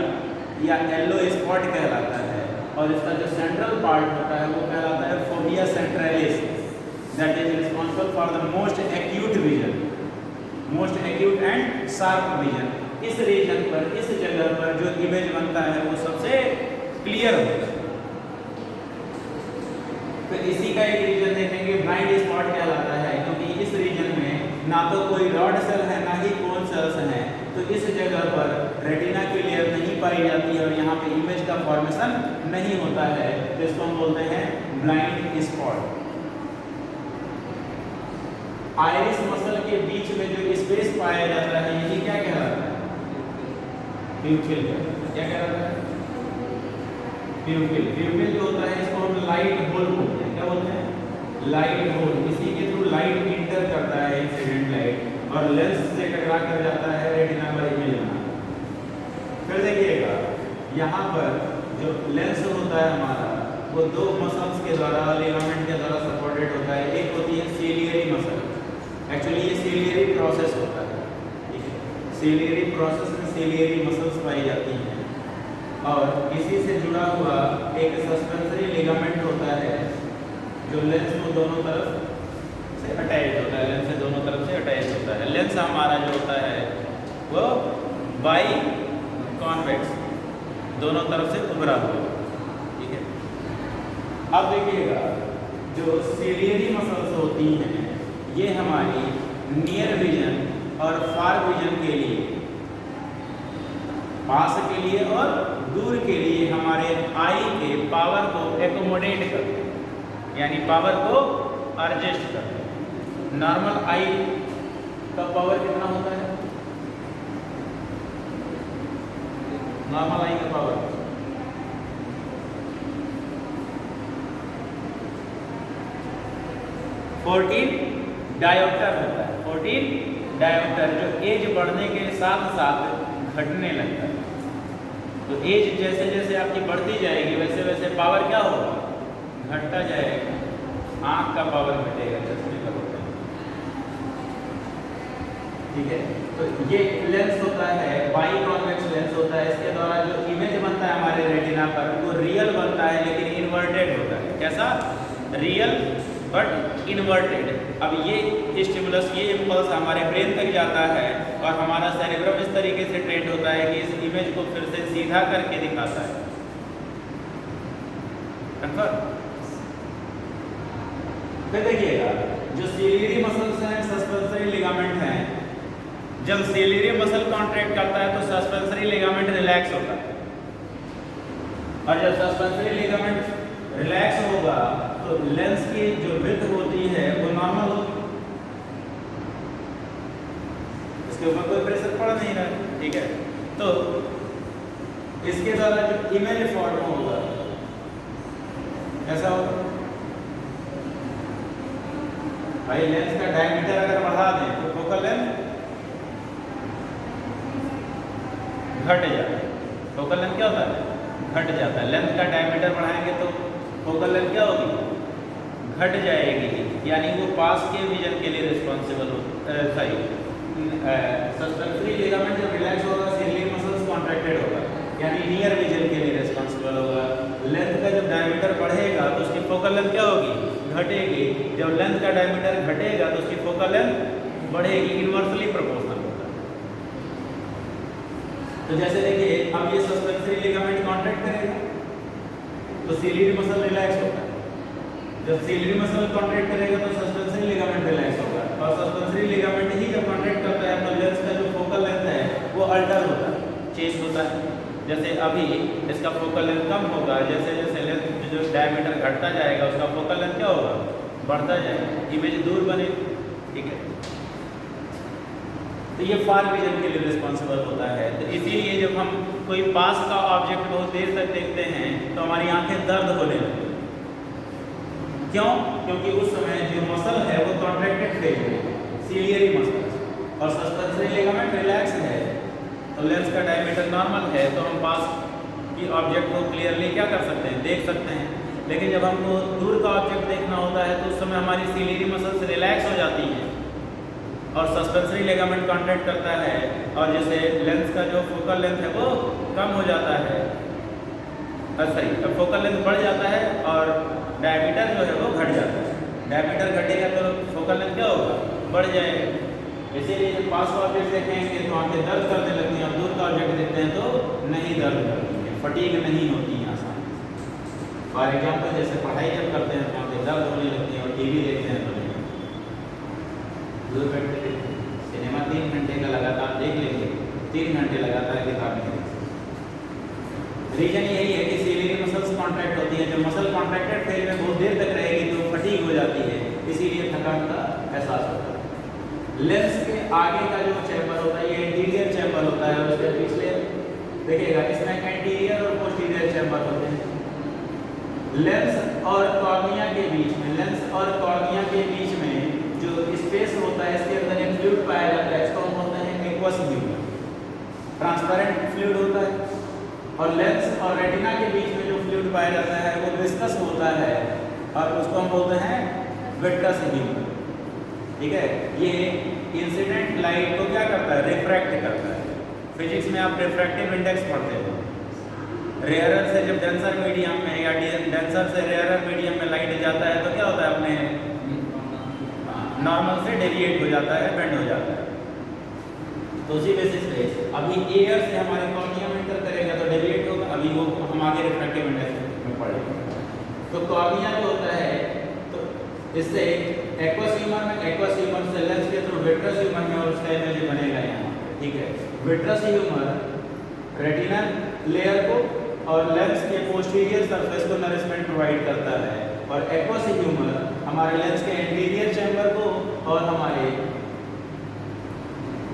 Speaker 1: या येलो स्पॉट कहलाता है। और इसका जो सेंट्रल पार्ट होता है वो कहलाता है fovea centralis, that is responsible for the most acute vision, most acute and sharp vision. इस रीजन पर, इस जगह पर जो इमेज बनता है वो सबसे क्लियर होता है। तो इसी का एक रीजन देखेंगे ब्लाइंड स्पॉट कहलाता है, क्योंकि इस रीजन में ना तो कोई रॉड सेल है ना ही कोन सेल्स हैं, तो इस जगह पर रेटिना की लेयर नहीं पाई जाती है और यहाँ पे इमेज का फॉर्मेशन नहीं होता है, तो इसको हम बोलते हैं ब्लाइंड स्पॉट। आइरिस मसल के बीच में जो स्पेस पाया जाता है यही क्या कहलाता है? प्यूपिल। क्या कहलाता है? प्यूपिल। प्यूपिल जो होता है इसको हम लाइट होल बोलते हैं। क्या बोलते हैं? Light hole. इसी के थ्रू लाइट इंटर करता है, इंसिडेंट लाइट, और लेंस से टकरा कर जाता है रेटिना पर इमेज बना। फिर देखिएगा यहाँ पर जो लेंस होता है हमारा वो दो मसल्स के द्वारा, लिगामेंट के द्वारा सपोर्टेड होता है। एक होती है सीलियरी मसल, एक्चुअली ये सीलियरी प्रोसेस होता है, ठीक है। सीलियरी प्रोसेस में सीलियरी मसल्स पाई जाती हैं और इसी से जुड़ा हुआ एक सस्पेंसरी लिगामेंट होता है जो लेंस को दोनों तरफ से अटैच होता है, लेंस से दोनों तरफ से अटैच होता है। लेंस हमारा जो होता है वो बाई कॉन्वेक्स, दोनों तरफ से उभरा हुआ, ठीक है। अब देखिएगा जो सीलियरी मसल्स होती हैं ये हमारी नियर विजन और फार विजन के लिए, पास के लिए और दूर के लिए हमारे आई के पावर को एकोमोडेट करते हैं, यानी पावर को एडजस्ट करते हैं। नॉर्मल आई का पावर कितना होता है? नॉर्मल आई का पावर 14 डायोप्टर होता है। 14 डायोप्टर जो एज बढ़ने के साथ साथ घटने लगता है। तो एज जैसे जैसे आपकी बढ़ती जाएगी वैसे वैसे पावर क्या होगा? घटता जाएगा। आँख का पावर घटेगा, चश्मे का होता है। ठीक है। तो ये लेंस होता है, बाई कॉन्वेक्स लेंस होता है, इसके द्वारा जो इमेज बनता है हमारे रेटिना पर वो रियल बनता है लेकिन इन्वर्टेड होता है। कैसा? Real but inverted. अब ये स्टिमुलस, ये इम्पल्स हमारे ब्रेन तक जाता है और हमारा सेरेब्रम इस तरीके से ट्रेंड होता है कि इस इमेज को फिर से सीधा करके दिखाता है। कंफर्म? फिर देखिएगा, जो सिलियरी मसल्स हैं, सस्पेंसरी लिगामेंट हैं, जब सिलियरी मसल कॉन्ट्रैक्ट करता है तो सस्पेंसरी लिगामेंट रिलैक्स होता है, और जब सस्पेंसरी लिगामेंट रिलैक्स होगा तो लेंस की जो विड्थ होती है वो नॉर्मल होगी, इसके ऊपर कोई प्रेशर पड़ नहीं रहा है। ठीक है, तो इसके द्वारा जो इमेज फॉर्म होगा कैसा होगा भाई? लेंस का डायमीटर अगर बढ़ा दें तो फोकल लेंथ घट जाता है। फोकल लेंथ क्या होता है? घट जाता है। लेंथ का डायमीटर बढ़ाएंगे तो फोकल लेंथ क्या होगी? घट जाएगी, यानी वो पास के विजन के लिए रिस्पॉन्सिबल हो। सॉरी, सस्पेंसरी लिगामेंट जब रिलैक्स होगा, सिलियरी मसल्स कॉन्ट्रैक्टेड होगा, यानी नियर विजन के लिए रिस्पॉन्सिबल होगा। लेंथ का जब डायमीटर बढ़ेगा तो उसकी फोकल लेंथ क्या होगी? घटेगी। जब लेंथ का डायमीटर घटेगा तो उसकी फोकल लेंथ बढ़ेगी, इनवर्सली प्रोपोर्शनल होगा। तो जैसे देखिए, अब ये सस्पेंसरी लिगामेंट कॉन्ट्रैक्ट करेगा तो सिलियरी मसल रिलैक्स होगा। जब सिलियरी मसल कॉन्ट्रैक्ट करेगा तो सस्पेंसरी लिगामेंट रिलैक्स होगा, और सस्पेंसरी लिगामेंट ही जब कॉन्ट्रैक्ट करता है तो लेंस का जो फोकल लेंथ है वो अल्टर होता है, चेंज होता है। जैसे अभी इसका फोकल लेंथ कम होगा, जैसे जैसे लेंथ जो डायमीटर घटता जाएगा उसका फोकल लेंथ क्या होगा? बढ़ता जाएगा, इमेज दूर बनेगी। ठीक है, तो ये फार विजन के लिए रिस्पॉन्सिबल होता है। तो इसीलिए जब हम कोई पास का ऑब्जेक्ट बहुत देर तक देखते हैं तो हमारी आंखें दर्द होने लगती हैं। क्यों? क्योंकि उस समय जो मसल है वो कॉन्ट्रैक्टेड फेज में, सिलियरी मसल, और सस्पेंसरी लिगामेंट रिलैक्स है, तो लेंस का डायमीटर नॉर्मल है, तो हम पास की ऑब्जेक्ट को क्लियरली क्या कर सकते हैं? देख सकते हैं। लेकिन जब हमको दूर का ऑब्जेक्ट देखना होता है तो उस समय हमारी सिलियरी मसल्स रिलैक्स हो जाती हैं और सस्पेंसरी लिगामेंट कॉन्ट्रैक्ट करता है, और जैसे लेंस का जो फोकल लेंथ है वो कम हो जाता है, सॉरी फोकल लेंथ बढ़ जाता है और डायमीटर जो है वो घट जाता है। डायमीटर घटेगा तो फोकल लेंथ क्या होगा? बढ़ जाएगा। इसीलिए जब पास का ऑब्जेक्ट देखेंगे तो आंखें दर्द करने लगती हैं, और दूर का ऑब्जेक्ट देखते हैं तो नहीं दर्द करती है, फटीग नहीं होती है आसानी से। फॉर एग्जाम्पल, जैसे पढ़ाई जब करते हैं तो आंखें दर्द होने लगती हैं, और टीवी देखते हैं तो नहीं। दूर बैठ के सिनेमा 3 घंटे का लगातार देख लेंगे, 3 घंटे लगातार किताब में। रीजन यही है कि सिलियरी मसल्स कॉन्ट्रैक्ट होती है। जब मसल कॉन्ट्रैक्टेड फेज में बहुत देर तक रहेगी तो फटीग हो जाती है, इसीलिए थकान का एहसास होता है। लेंस के आगे का जो चैम्बर होता है ये एंटीरियर चैम्बर होता है, और उसके पिछले देखिएगा इसमें एंटीरियर और पोस्टीरियर चैम्बर होते हैं। लेंस और कॉर्निया के बीच में, लेंस और कॉर्निया के बीच में जो स्पेस होता है, इसके अंदर एक फ्लूइड पाया जाता है, इसको हम बोलते हैं एक्वस ह्यूमर, ट्रांसपेरेंट फ्लूइड होता है। और लेंस और रेटिना के बीच में जो फ्लूइड पाया जाता है वो विस्कस होता है, और उसको हम बोलते हैं विट्रस ह्यूमर। ठीक है, ये इंसिडेंट लाइट को क्या करता है? रिफ्रैक्ट करता है। फिजिक्स में आप रिफ्रैक्टिव इंडेक्स पढ़ते हो। रेयरर से जब डेंसर मीडियम में या डेंसर से रेयरर मीडियम में लाइट जाता है तो क्या होता है? अपने नॉर्मल से डेविएट हो जाता है, बेंड हो जाता है। तो उसी बेसिस पे अभी एयर से हमारे कॉर्निया में एंटर करेगा तो डेविएट होगा, अभी वो हम आगे रिफ्रैक्टिव इंडेक्स में पढ़ेंगे। तो कॉर्निया जो होता है तो इससे एक्वस ह्यूमर में, एक्वस ह्यूमर से लेंस के थ्रू विट्रस ह्यूमर में, और उसका इमेज बनेगा यहाँ। ठीक है, विट्रस ह्यूमर रेटिना लेयर को और लेंस के पोस्टीरियर सरफेस को नरिशमेंट प्रोवाइड करता है, और एक्वस ह्यूमर हमारे लेंस के एंटीरियर चैम्बर को और हमारे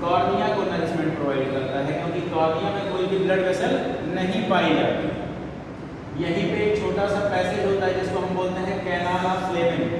Speaker 1: कॉर्निया को नरिशमेंट प्रोवाइड करता है, क्योंकि कॉर्निया में कोई भी ब्लड वेसल नहीं पाई जाती। यहीं पे एक छोटा सा पैसेज होता है जिसको हम बोलते हैं कैनाल ऑफ फ्लेमिंग।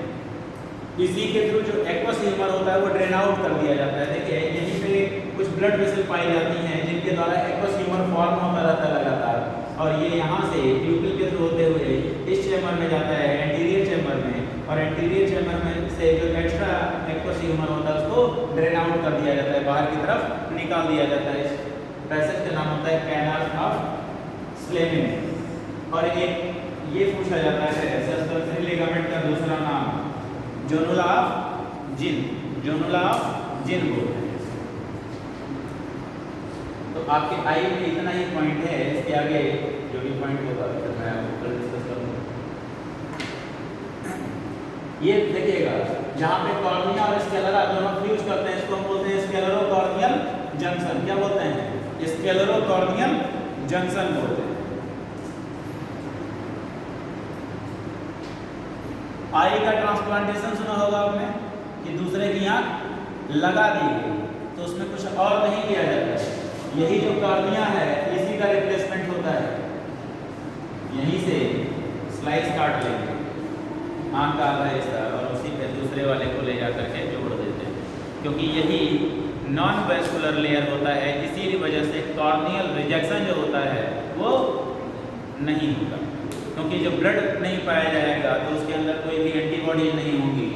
Speaker 1: इसी के थ्रू जो एक्वस ह्यूमर होता है वो ड्रेन आउट कर दिया जाता है। देखिए यहीं पे कुछ ब्लड वेसल पाई जाती हैं जिनके द्वारा एक्वस ह्यूमर फॉर्म होता रहता है लगातार, और ये यहाँ से प्यूपिल के थ्रू होते हुए इस चैम्बर में जाता है, एंटीरियर चैम्बर में, और एंटीरियर चैम्बर में से जो एक्स्ट्रा एक्वस ह्यूमर होता है उसको ड्रेन आउट कर दिया जाता है, बाहर की तरफ निकाल दिया जाता है। इस पैसेज का नाम होता है कैनाल ऑफ स्लेमिंग। और एक ये पूछा जाता है सस्पेंसरी लिगामेंट का दूसरा नाम जोनुला ऑफ जिन, जोनुला ऑफ जिन बोलते हैं। तो आपके आई में इतना ही पॉइंट है, इसके आगे जो भी पॉइंट होगा तो मैं आपको कल डिस्कस करूंगा। ये देखिएगा जहाँ पे कॉर्निया और स्केलेरा दोनों फ्यूज करते हैं, इसको हम बोलते हैं स्केलेरो-कॉर्नियल जंक्शन। क्या बोलते हैं? स्केलेरो-कॉर्नियल जंक्शन बोलते हैं। आई का ट्रांसप्लांटेशन सुना होगा आपने कि दूसरे की आंख लगा दी गई, तो उसमें कुछ और नहीं किया जाता है, यही जो कॉर्निया है इसी का रिप्लेसमेंट होता है। यहीं से स्लाइस काट लेंगे आंख का आधा हिस्सा और उसी पे दूसरे वाले को ले जा करके जोड़ देते हैं, क्योंकि यही नॉन वैस्कुलर लेयर होता है। इसी वजह से कॉर्नियल रिजेक्शन जो होता है वो नहीं होगा, क्योंकि जो ब्लड नहीं पाया जाएगा तो उसके अंदर कोई भी एंटीबॉडी नहीं होंगी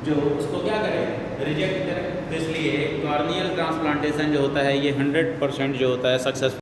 Speaker 1: जो उसको क्या करे, रिजेक्ट करे। तो इसलिए कॉर्नियल ट्रांसप्लांटेशन जो होता है ये 100% जो होता है सक्सेसफुल